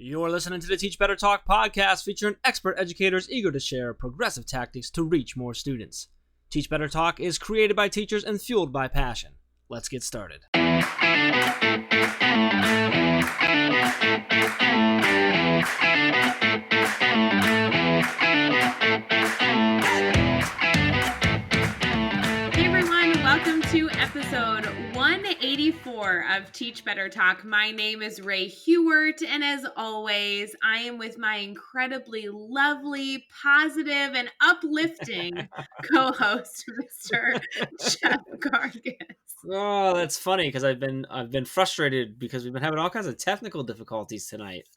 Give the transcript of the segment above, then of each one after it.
You're listening to the Teach Better Talk podcast featuring expert educators eager to share progressive tactics to reach more students. Teach Better Talk is created by teachers and fueled by passion. Let's get started. Hey everyone, welcome to episode 184 of Teach Better Talk. My name is Ray Hewart, and as always, I am with my incredibly lovely, positive, and uplifting co-host, Mr. Jeff Gargis. Oh, that's funny because I've been frustrated because we've been having all kinds of technical difficulties tonight.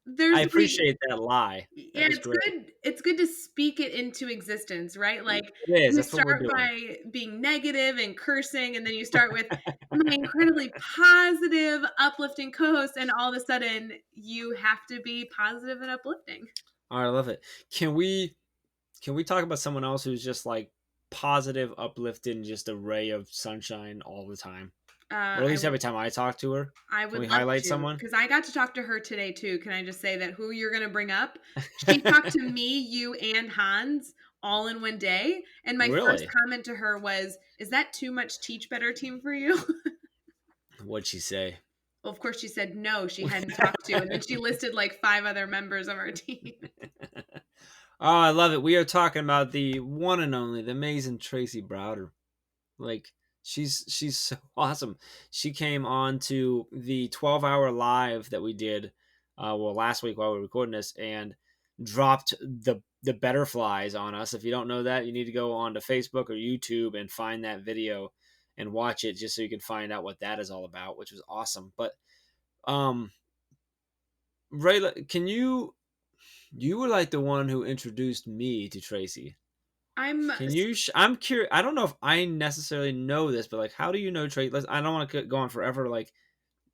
There's I like, appreciate that lie. That yeah, was it's great. good. It's good to speak it into existence, right? Like It is. you That's what we're start doing. by being negative and cursing, and then you start with my incredibly positive, uplifting co-host, and all of a sudden you have to be positive and uplifting. All right, I love it. Can we talk about someone else who's just like positive, uplifted, and just a ray of sunshine all the time? Or at least every time I talk to her. I Can would we love highlight to, someone? because I got to talk to her today too. Can I just say that who you're going to bring up? She talked to me, you, and Hans all in one day. And my first Really? comment to her was, "Is that too much Teach Better team for you?" What'd she say? Well, of course, she said no, she hadn't talked to. And then she listed like 5 other members of our team. Oh, I love it. We are talking about the one and only, the amazing Tracy Browder. Like, she's so awesome. She came on to the 12-hour live that we did last week while we were recording this, and dropped the butterflies on us. If you don't know that, you need to go onto Facebook or YouTube and find that video and watch it just so you can find out what that is all about, which was awesome. But Ray, you were like the one who introduced me to Tracy. I'm I'm curious. I don't know if I necessarily know this, but like, how do you know Tracy? I don't want to go on forever. Like,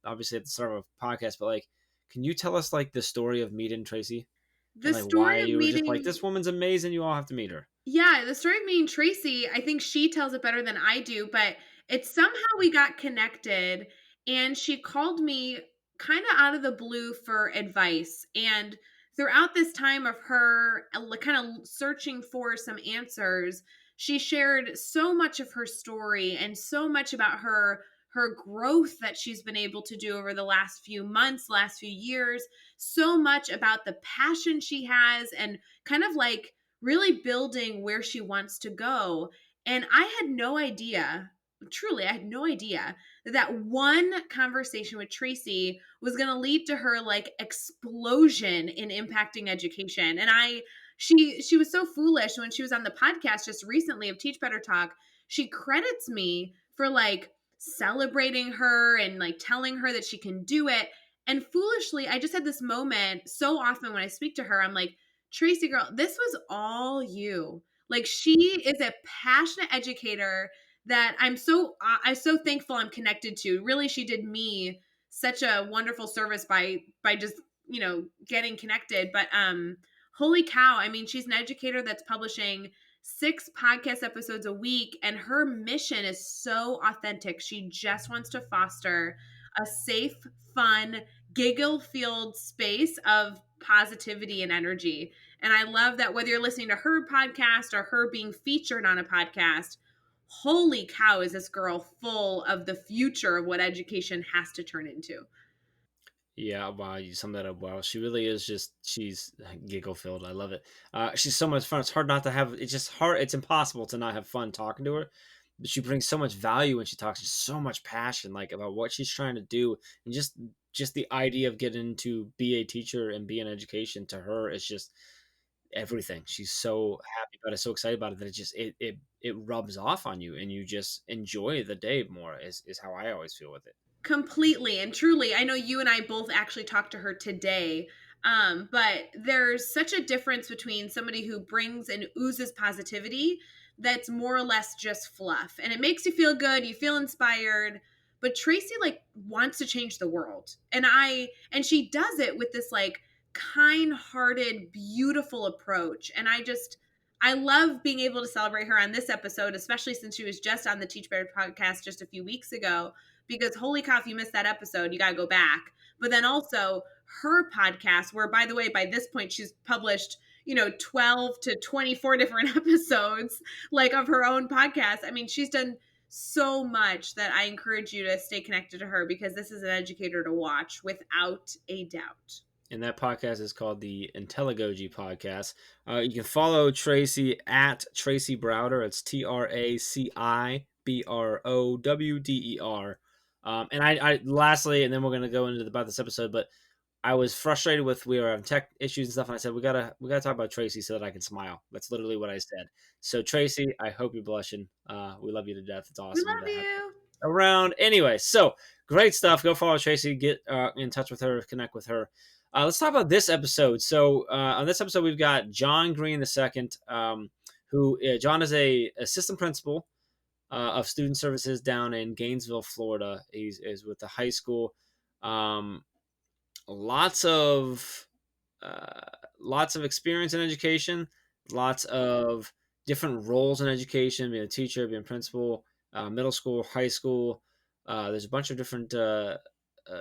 obviously at the start of a podcast, but like, can you tell us like the story of meeting Tracy and the like story why of you were just like, meeting. this woman's amazing. You all have to meet her. Yeah, the story of meeting Tracy, I think she tells it better than I do, but it's somehow we got connected and she called me kind of out of the blue for advice. And throughout this time of her kind of searching for some answers, she shared so much of her story and so much about her growth that she's been able to do over the last few months, last few years, so much about the passion she has and kind of like really building where she wants to go. And I had no idea, truly, I had no idea that one conversation with Tracy was going to lead to her like explosion in impacting education. And she was so foolish when she was on the podcast just recently of Teach Better Talk. She credits me for like celebrating her and like telling her that she can do it. And foolishly, I just had this moment so often when I speak to her, I'm like, Tracy girl, this was all you. Like she is a passionate educator that I'm so thankful I'm connected to. Really, she did me such a wonderful service by just, getting connected. But holy cow, I mean, she's an educator that's publishing 6 podcast episodes a week, and her mission is so authentic. She just wants to foster a safe, fun, giggle-filled space of positivity and energy. And I love that whether you're listening to her podcast or her being featured on a podcast, holy cow, is this girl full of the future of what education has to turn into. Yeah, wow, you summed that up well. She really is she's giggle filled. I love it. She's so much fun. It's hard not to have, it's just hard. It's impossible to not have fun talking to her. But she brings so much value when she talks, just so much passion, like about what she's trying to do. And just the idea of getting to be a teacher and be in education to her is just everything. She's so happy about it, so excited about it that it rubs off on you and you just enjoy the day more is how I always feel with it. Completely and truly. I know you and I both actually talked to her today. But there's such a difference between somebody who brings and oozes positivity that's more or less just fluff. And it makes you feel good, you feel inspired. But Tracy like wants to change the world. And she does it with this like kind-hearted, beautiful approach. And I love being able to celebrate her on this episode, especially since she was just on the Teach Better podcast just a few weeks ago, because holy cow, if you missed that episode, you got to go back. But then also her podcast, where, by the way, by this point, she's published, 12 to 24 different episodes, like, of her own podcast. I mean, she's done so much that I encourage you to stay connected to her, because this is an educator to watch without a doubt. And that podcast is called the Intelligogy Podcast. You can follow Tracy at Tracy Browder. It's TracyBrowder. And I lastly, and then we're gonna go into about this episode, but I was frustrated with we were having tech issues and stuff, and I said we gotta talk about Tracy so that I can smile. That's literally what I said. So Tracy, I hope you're blushing. We love you to death. It's We awesome love to have you. around. Anyway, so great stuff. Go follow Tracy. Get in touch with her. Connect with her. Let's talk about this episode. So on this episode, we've got John Green the second, who John is a assistant principal of student services down in Gainesville, Florida. He's is with the high school. Um, lots of uh, lots of experience in education, lots of different roles in education, being a teacher, being a principal, middle school, high school. There's a bunch of different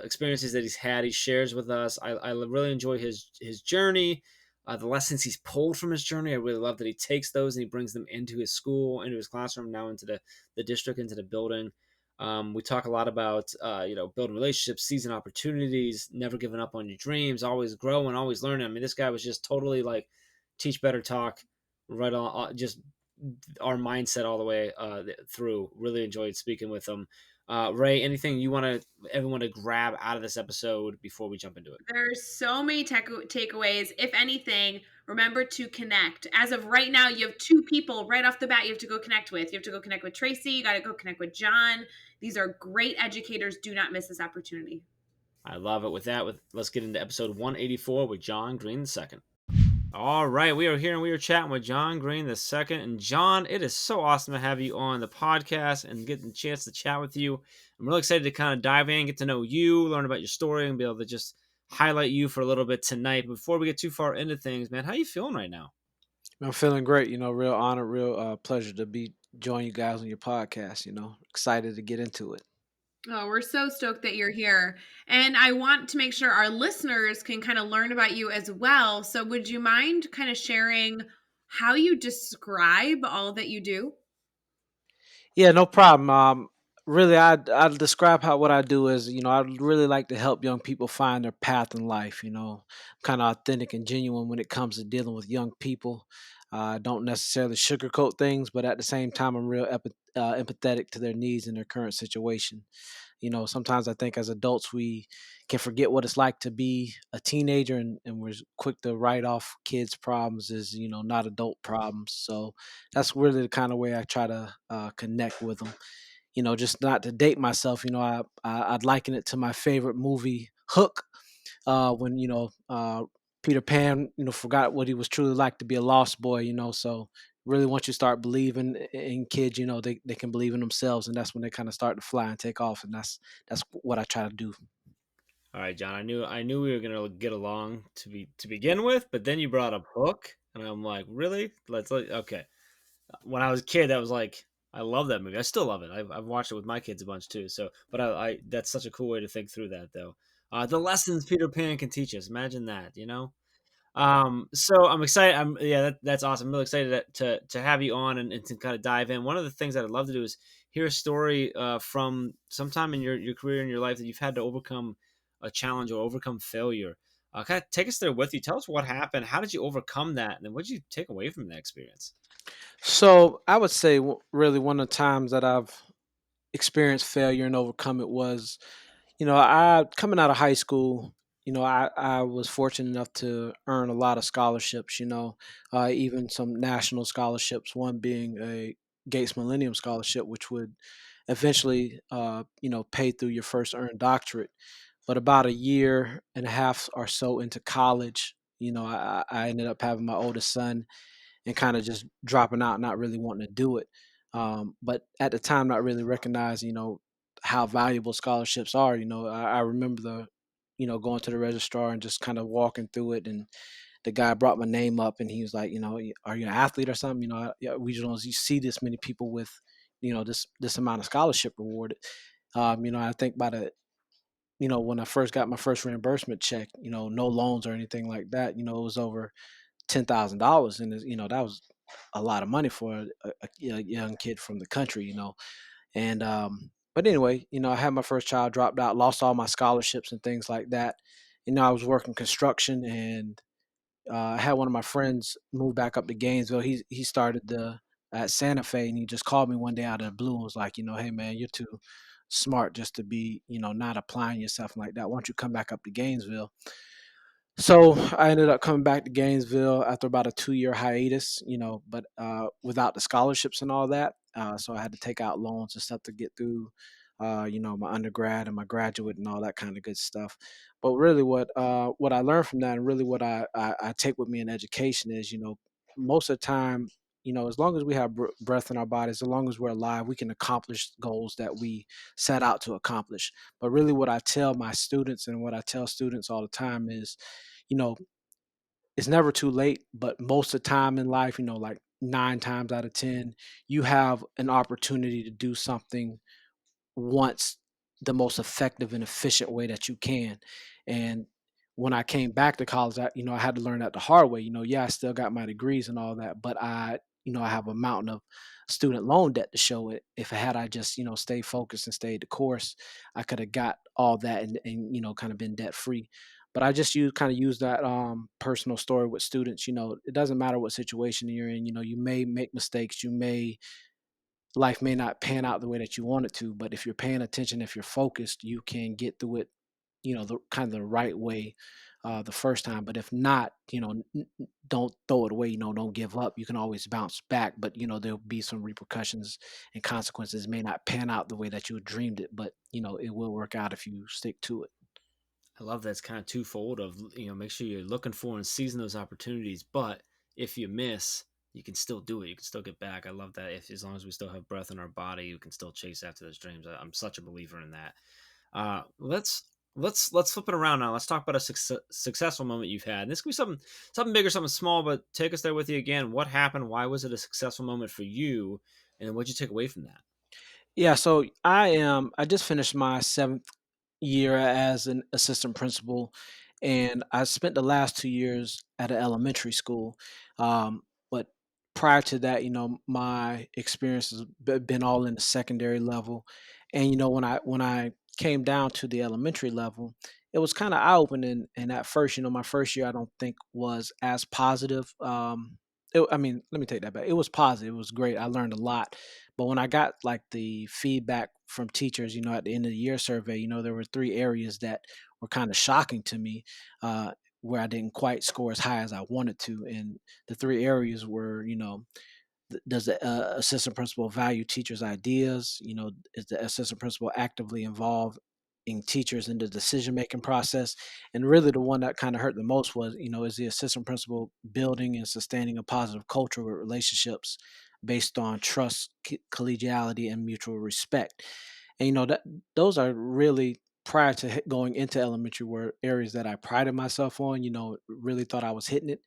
experiences that he's had. He shares with us. I really enjoy his journey, the lessons he's pulled from his journey. I really love that he takes those and he brings them into his school, into his classroom, now into the district, into the building. We talk a lot about building relationships, seizing opportunities, never giving up on your dreams, always growing, always learning. I mean, this guy was just totally like teach better talk, right on, just our mindset all the way through. Really enjoyed speaking with him. Ray, anything you want everyone to grab out of this episode before we jump into it? There's so many takeaways. If anything, remember to connect. As of right now, you have two people right off the bat you have to go connect with. You have to go connect with Tracy. You got to go connect with John. These are great educators. Do not miss this opportunity. I love it. With that, let's get into episode 184 with John Green II. All right, we are here and we are chatting with John Green II. And John, it is so awesome to have you on the podcast and get the chance to chat with you. I'm really excited to kind of dive in, get to know you, learn about your story, and be able to just highlight you for a little bit tonight. Before we get too far into things, man, how you feeling right now? I'm feeling great. Real honor, real pleasure to be join you guys on your podcast. Excited to get into it. Oh, we're so stoked that you're here. And I want to make sure our listeners can kind of learn about you as well. So, would you mind kind of sharing how you describe all that you do? Yeah, no problem. Really, I describe how what I do is, I really like to help young people find their path in life. Kind of authentic and genuine when it comes to dealing with young people. I don't necessarily sugarcoat things, but at the same time, I'm real empathetic to their needs and their current situation. Sometimes I think as adults we can forget what it's like to be a teenager, and we're quick to write off kids' problems as not adult problems. So that's really the kind of way I try to connect with them. Just not to date myself. I'd liken it to my favorite movie, Hook, when Peter Pan forgot what he was truly like to be a lost boy. So really once you start believing in kids, they can believe in themselves, and that's when they kind of start to fly and take off, and that's what I try to do. All right, John. I knew we were gonna get along to begin with, but then you brought up Hook, and I'm like, really? Okay. When I was a kid, that was like I love that movie. I still love it. I've watched it with my kids a bunch too. So, but I that's such a cool way to think through that, though. The lessons Peter Pan can teach us. Imagine that, you know. So I'm excited. That's awesome. I'm really excited to have you on and to kind of dive in. One of the things that I'd love to do is hear a story from sometime in your career in your life that you've had to overcome a challenge or overcome failure. Kind of take us there with you. Tell us what happened. How did you overcome that? And then what did you take away from that experience? So I would say really one of the times that I've experienced failure and overcome it was, I coming out of high school, I was fortunate enough to earn a lot of scholarships, even some national scholarships, one being a Gates Millennium Scholarship, which would eventually, pay through your first earned doctorate. But about a year and a half or so into college, I ended up having my oldest son and kind of just dropping out, not really wanting to do it. But at the time, not really recognizing, how valuable scholarships are. I remember going to the registrar and just kind of walking through it, and the guy brought my name up, and he was like, are you an athlete or something? Yeah, we just don't see this many people with, this amount of scholarship rewarded. I think by the when I first got my first reimbursement check, no loans or anything like that, it was over $10,000, and that was a lot of money for a young kid from the country. And but anyway, I had my first child, dropped out, lost all my scholarships and things like that. I was working construction, and I had one of my friends move back up to Gainesville. He started the at Santa Fe, and he just called me one day out of the blue and was like, "Hey man, you're too smart just to be, not applying yourself like that. Why don't you come back up to Gainesville?" So I ended up coming back to Gainesville after about a 2-year hiatus, but without the scholarships and all that. So I had to take out loans and stuff to get through, my undergrad and my graduate and all that kind of good stuff. But really, what I learned from that, and really what I take with me in education is, most of the time, as long as we have breath in our bodies, as long as we're alive, we can accomplish goals that we set out to accomplish. But really, what I tell my students and what I tell students all the time is, you know, it's never too late, but most of the time in life, like 9 times out of 10, you have an opportunity to do something once the most effective and efficient way that you can. And when I came back to college, I had to learn that the hard way. Yeah, I still got my degrees and all that, but I have a mountain of student loan debt to show it. If I had I just, stayed focused and stayed the course, I could have got all that and kind of been debt free. But I just use that personal story with students. It doesn't matter what situation you're in. You may make mistakes. Life may not pan out the way that you want it to, but if you're paying attention, if you're focused, you can get through it, the kind of the right way the first time. But if not, don't throw it away. Don't give up. You can always bounce back, but there'll be some repercussions and consequences. It may not pan out the way that you dreamed it, but it will work out if you stick to it. I love that it's kind of twofold of, make sure you're looking for and seizing those opportunities, but if you miss, you can still do it. You can still get back. I love that. If as long as we still have breath in our body, you can still chase after those dreams. I'm such a believer in that. Let's flip it around now. Let's talk about a successful moment you've had. This could be something big or something small, but take us there with you again. What happened? Why was it a successful moment for you? And then what'd you take away from that? Yeah, so I just finished my 7th year as an assistant principal, and I spent the last 2 years at an elementary school. But prior to that, my experience has been all in the secondary level. And when I came down to the elementary level, it was kind of eye opening. And at first, my first year I don't think was as positive. I mean, let me take that back. It was positive. It was great. I learned a lot. But when I got like the feedback from teachers, at the end of the year survey, there were 3 areas that were kind of shocking to me, where I didn't quite score as high as I wanted to. And the 3 areas were, does the assistant principal value teachers' ideas? Is the assistant principal actively involved in teachers in the decision making process? And really, the one that kind of hurt the most was, is the assistant principal building and sustaining a positive culture with relationships based on trust, collegiality, and mutual respect. And that those are really, prior to going into elementary, were areas that I prided myself on. Really thought I was hitting it,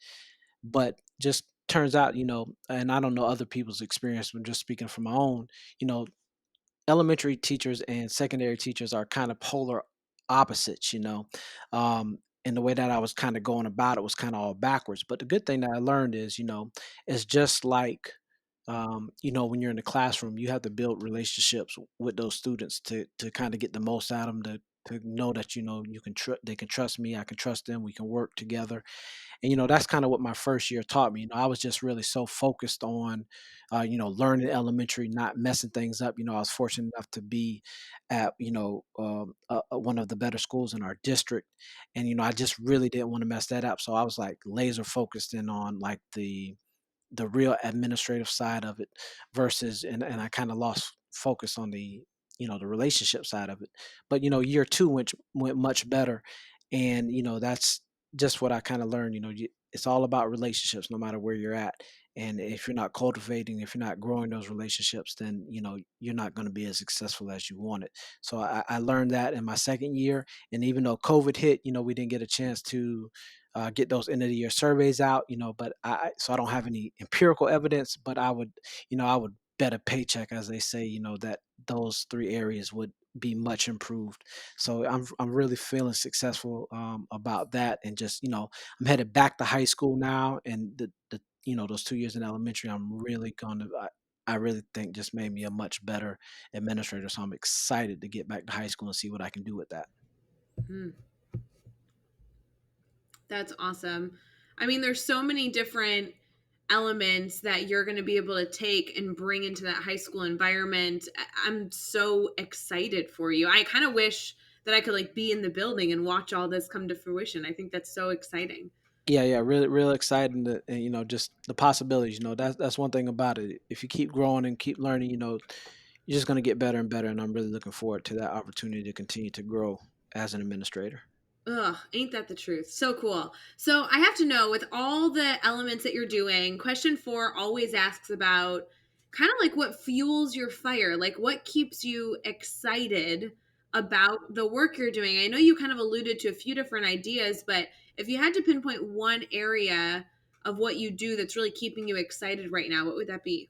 but just turns out, and I don't know other people's experience, but just speaking from my own, you know, elementary teachers and secondary teachers are kind of polar opposites. And the way that I was kind of going about it was kind of all backwards. But the good thing that I learned is, it's just like, when you're in the classroom, you have to build relationships with those students to kind of get the most out of them, to know that they can trust me, I can trust them, we can work together. And that's kind of what my first year taught me. I was just really so focused on learning elementary, not messing things up. I was fortunate enough to be at one of the better schools in our district, and I just really didn't want to mess that up. So I was like laser focused in on like the real administrative side of it versus, and I kind of lost focus on the relationship side of it. But year 2 went much better. And that's just what I kind of learned. It's all about relationships no matter where you're at. And if you're not cultivating, if you're not growing those relationships, then you're not going to be as successful as you want it. So I learned that in my second year. And even though COVID hit, we didn't get a chance to get those end of the year surveys out, but so I don't have any empirical evidence, but I would bet a paycheck, as they say, that those 3 areas be much improved. So I'm really feeling successful about that, and just I'm headed back to high school now, and the those 2 years in elementary, I really think just made me a much better administrator. So I'm excited to get back to high school and see what I can do with that. Mm, that's awesome. I mean, there's so many different elements that you're going to be able to take and bring into that high school environment. I'm so excited for you. I kind of wish that I could like be in the building and watch all this come to fruition. I think that's so exciting. Yeah, yeah, really, really exciting. And, just the possibilities. That's one thing about it. If you keep growing and keep learning, you're just going to get better and better. And I'm really looking forward to that opportunity to continue to grow as an administrator. Ugh, ain't that the truth? So cool. So I have to know, with all the elements that you're doing, question four always asks about kind of like what fuels your fire, like what keeps you excited about the work you're doing. I know you kind of alluded to a few different ideas, but if you had to pinpoint one area of what you do that's really keeping you excited right now, what would that be?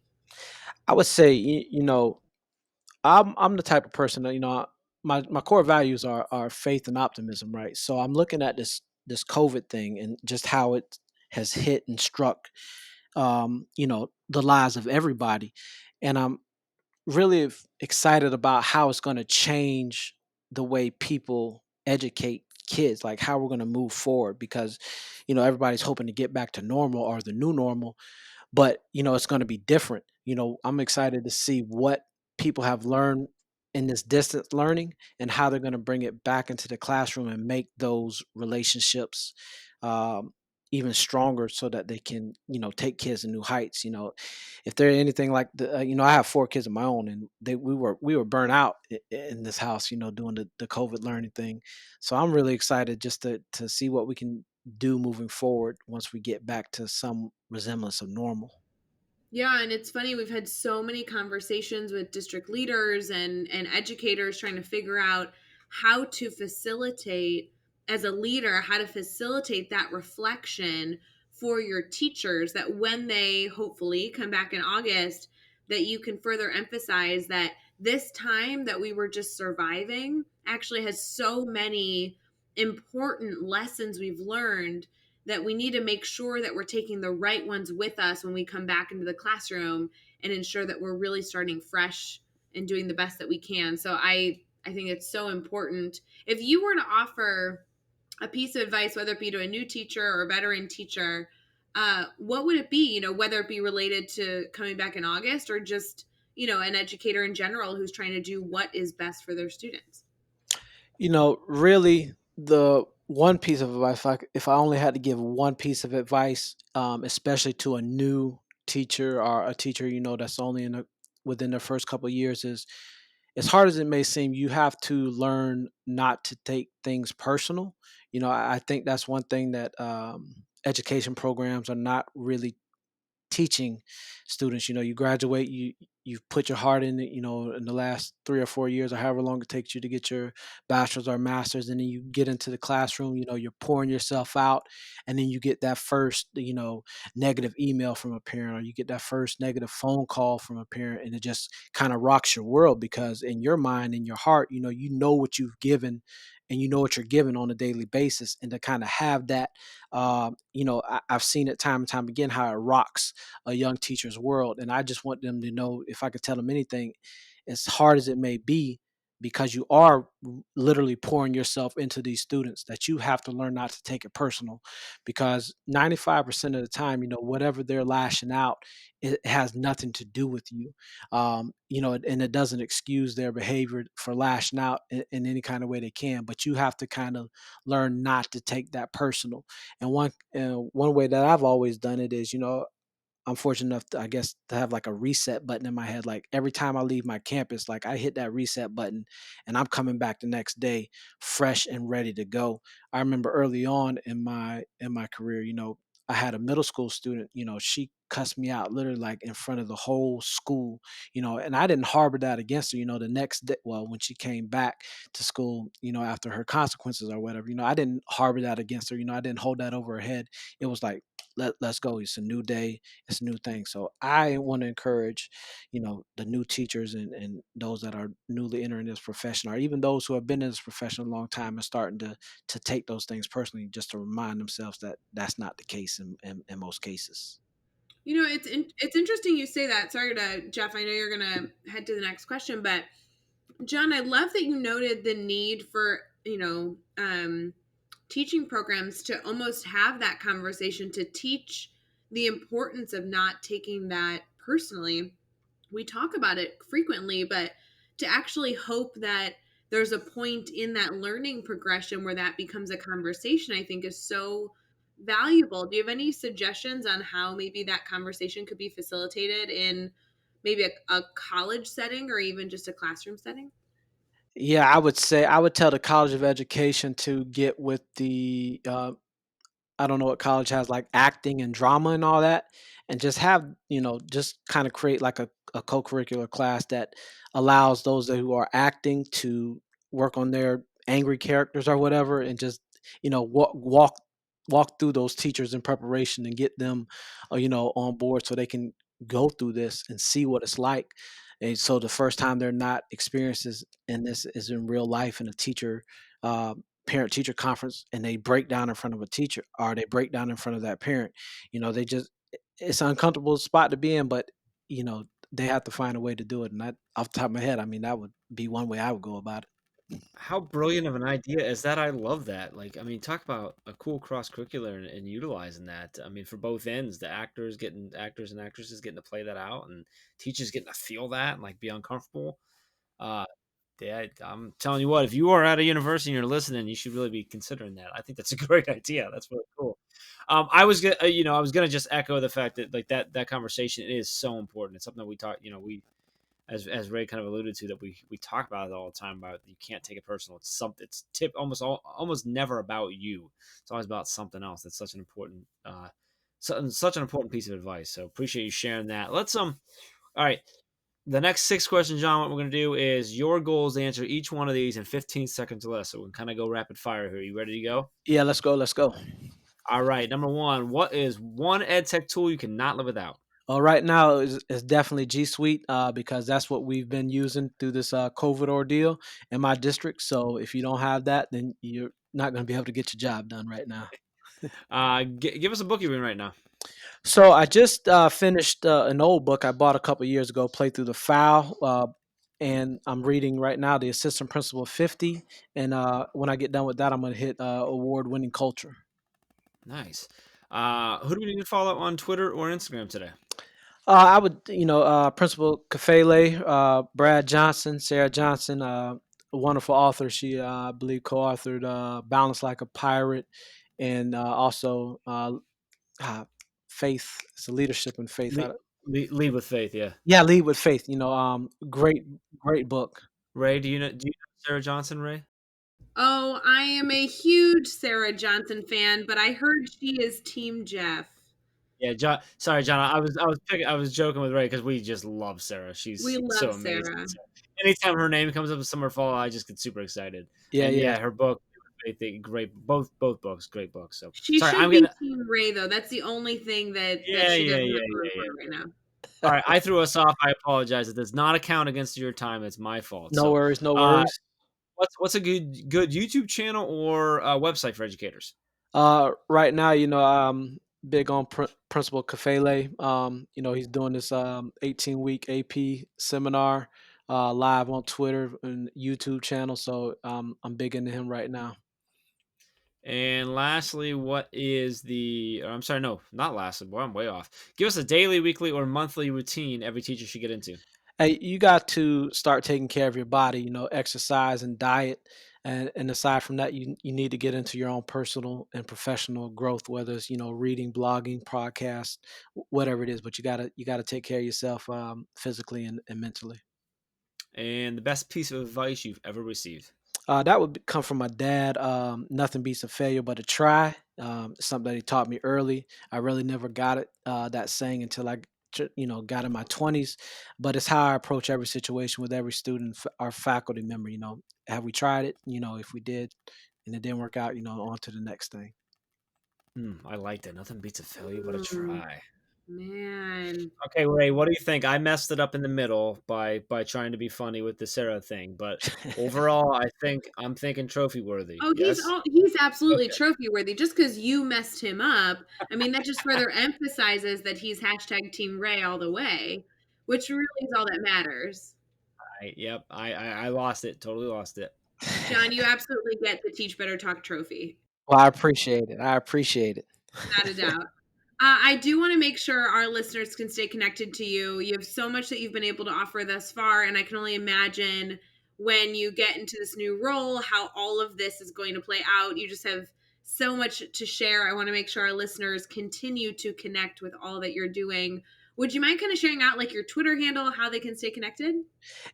I would say, I'm the type of person that my core values are faith and optimism, right? So I'm looking at this COVID thing and just how it has hit and struck, the lives of everybody, and I'm really excited about how it's going to change the way people educate kids, like how we're going to move forward, because everybody's hoping to get back to normal or the new normal, but it's going to be different. I'm excited to see what people have learned in this distance learning and how they're going to bring it back into the classroom and make those relationships um, even stronger, so that they can take kids to new heights. If they're anything like I have 4 kids of my own, and we were burnt out in this house, doing the COVID learning thing. So I'm really excited just to see what we can do moving forward once we get back to some resemblance of normal. Yeah, and it's funny, we've had so many conversations with district leaders and educators trying to figure out how to facilitate, as a leader, how to facilitate that reflection for your teachers, that when they hopefully come back in August, that you can further emphasize that this time that we were just surviving actually has so many important lessons we've learned, that we need to make sure that we're taking the right ones with us when we come back into the classroom and ensure that we're really starting fresh and doing the best that we can. So I think it's so important. If you were to offer a piece of advice, whether it be to a new teacher or a veteran teacher, what would it be? Whether it be related to coming back in August or just an educator in general who's trying to do what is best for their students. Really, the one piece of advice, if I only had to give one piece of advice, especially to a new teacher or a teacher, that's only within their first couple of years, is as hard as it may seem, you have to learn not to take things personal. I think that's one thing that education programs are not really teaching students. You graduate, you've put your heart in it, in the last 3 or 4 years or however long it takes you to get your bachelor's or master's, and then you get into the classroom, you're pouring yourself out, and then you get that first, negative email from a parent, or you get that first negative phone call from a parent, and it just kind of rocks your world, because in your mind, in your heart, you know what you've given, and you know what you're given on a daily basis, and to kind of have that, I've seen it time and time again how it rocks a young teacher's world. And I just want them to know, if I could tell them anything, as hard as it may be, because you are literally pouring yourself into these students, that you have to learn not to take it personal, because 95% of the time, whatever they're lashing out, it has nothing to do with you. And it doesn't excuse their behavior for lashing out in any kind of way they can, but you have to kind of learn not to take that personal. And one way that I've always done it is, I'm fortunate enough to, I guess, to have like a reset button in my head. Like every time I leave my campus, like I hit that reset button, and I'm coming back the next day fresh and ready to go. I remember early on in my career, I had a middle school student, she cussed me out literally like in front of the whole school, and I didn't harbor that against her, the next day. Well, when she came back to school, after her consequences or whatever, I didn't harbor that against her, I didn't hold that over her head. It was like, let's go. It's a new day. It's a new thing. So I want to encourage, the new teachers and those that are newly entering this profession, or even those who have been in this profession a long time and starting to take those things personally, just to remind themselves that that's not the case in most cases. It's interesting you say that. Sorry to Jeff. I know you're gonna head to the next question, but John, I love that you noted the need for teaching programs to almost have that conversation to teach the importance of not taking that personally. We talk about it frequently, but to actually hope that there's a point in that learning progression where that becomes a conversation, I think is so valuable. Do you have any suggestions on how maybe that conversation could be facilitated in maybe a college setting or even just a classroom setting? Yeah, I would say I would tell the College of Education to get with the I don't know what college has, like acting and drama and all that, and just have, just kind of create like a co-curricular class that allows those who are acting to work on their angry characters or whatever, and just, walk through those teachers in preparation and get them, on board so they can go through this and see what it's like. And so the first time they're not experiences in this is in real life, in a teacher uh, parent teacher conference, and they break down in front of a teacher, or they break down in front of that parent. They just, it's an uncomfortable spot to be in, but you know they have to find a way to do it. And that, off the top of my head, I mean, that would be one way I would go about it. How brilliant of an idea is that? I love that. Like, I mean, talk about a cool cross curricular and utilizing that. I mean, for both ends, the actors and actresses getting to play that out, and teachers getting to feel that and like be uncomfortable. Uh, yeah, I'm telling you what, if you are at a university and you're listening, you should really be considering that. I think that's a great idea. That's really cool. I was gonna just echo the fact that like that conversation is so important. It's something that we talk, we as Ray kind of alluded to, that we talk about it all the time about you can't take it personal. It's something. It's almost never about you. It's always about something else. That's such an important such an important piece of advice. So appreciate you sharing that. Let's All right. The next six questions, John. What we're gonna do is your goal is to answer each one of these in 15 seconds or less. So we can kind of go rapid fire here. You ready to go? Yeah, let's go. Let's go. All right. Number one. What is one ed tech tool you cannot live without? Right now is definitely G Suite, because that's what we've been using through this COVID ordeal in my district. So if you don't have that, then you're not going to be able to get your job done right now. Give us a book you're reading right now. So I just finished an old book I bought a couple years ago, Play Through the File, and I'm reading right now The Assistant Principal of 50. And when I get done with that, I'm going to hit award-winning culture. Nice. Who do we need to follow on Twitter or Instagram today? I would, Principal Kafele, Brad Johnson, Sarah Johnson, a wonderful author. She, I believe, co-authored "Balance Like a Pirate," and also uh, "Faith." It's a leadership and faith. Lead, lead with faith. Yeah. Yeah, "Lead with Faith." Great book. Ray, do you know Sarah Johnson? Ray. Oh, I am a huge Sarah Johnson fan, but I heard she is Team Jeff. Yeah, John. Sorry, John. I was joking with Ray because we just love Sarah. We She's so love amazing. Sarah. So anytime her name comes up in Summer Fall, I just get super excited. Yeah, And yeah. yeah, her book, I think, great. Both books, great books. So She sorry, should I'm be getting. Team Ray though. That's the only thing that Yeah, she yeah, doesn't yeah, have going yeah, for yeah. her right now. All right, I threw us off. I apologize. It does not account against your time. It's my fault. No So, worries, no uh, worries. what's a good YouTube channel or website for educators? Right now, I'm big on Principal Kafele. He's doing this 18-week AP seminar live on Twitter and YouTube channel. So I'm big into him right now. And lastly, what is the? Or I'm sorry, no, not lastly. Boy, I'm way off. Give us a daily, weekly, or monthly routine every teacher should get into. Hey, you got to start taking care of your body, exercise and diet. And aside from that, you need to get into your own personal and professional growth, whether it's, reading, blogging, podcast, whatever it is. But you gotta take care of yourself physically and mentally. And the best piece of advice you've ever received. That would come from my dad. Nothing beats a failure but a try. It's something that he taught me early. I really never got it, that saying, until I, got in my 20s. But it's how I approach every situation with every student, our faculty member. Have we tried it? If we did and it didn't work out, on to the next thing. I liked it. Nothing beats a failure but a Mm, try. man. Okay, Ray, what do you think? I messed it up in the middle by trying to be funny with the Sarah thing, but overall, I'm thinking trophy worthy. Oh, Yes? he's absolutely Okay. trophy worthy just because you messed him up. I mean, that just further emphasizes that he's hashtag Team Ray all the way, which really is all that matters. Yep. I lost it. Totally lost it. John, you absolutely get the Teach Better Talk trophy, Well, I appreciate it. I appreciate it. without a doubt. I do want to make sure our listeners can stay connected to you. You have so much that you've been able to offer thus far, and I can only imagine when you get into this new role how all of this is going to play out. You just have so much to share. I want to make sure our listeners continue to connect with all that you're doing. Would you mind kind of sharing out like your Twitter handle, how they can stay connected?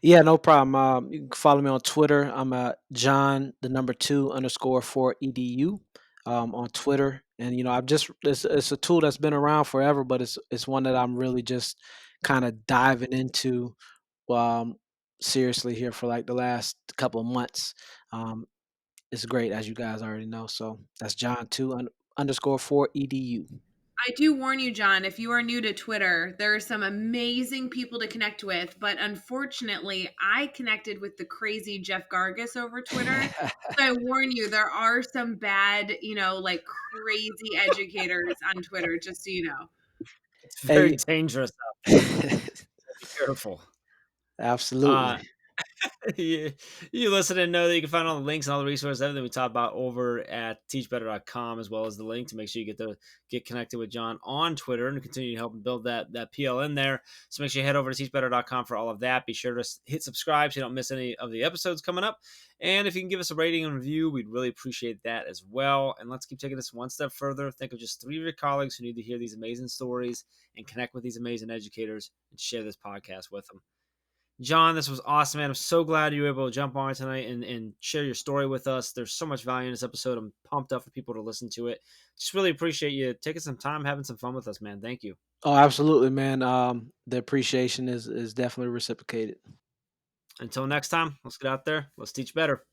Yeah, no problem. You can follow me on Twitter. I'm John the number two underscore four edu on Twitter, and I've just it's a tool that's been around forever, but it's one that I'm really just kind of diving into um, seriously here for like the last couple of months. Um, it's great, as you guys already know. So that's John two underscore four edu. I do warn you, John, if you are new to Twitter, there are some amazing people to connect with, but unfortunately, I connected with the crazy Jeff Gargas over Twitter. So I warn you, there are some bad, like crazy educators on Twitter, just so you know. It's very Hey, dangerous out there. So be careful. Uh, absolutely. you listen and know that you can find all the links and all the resources, everything we talked about over at teachbetter.com, as well as the link to make sure you get connected with John on Twitter and continue to help him build that PLN there. So make sure you head over to teachbetter.com for all of that. Be sure to hit subscribe so you don't miss any of the episodes coming up. And if you can give us a rating and review, we'd really appreciate that as well. And let's keep taking this one step further. Think of just 3 of your colleagues who need to hear these amazing stories and connect with these amazing educators and share this podcast with them. John, this was awesome, man. I'm so glad you were able to jump on tonight and share your story with us. There's so much value in this episode. I'm pumped up for people to listen to it. Just really appreciate you taking some time, having some fun with us, man. Thank you. Oh, absolutely, man. The appreciation is definitely reciprocated. Until next time, let's get out there. Let's teach better.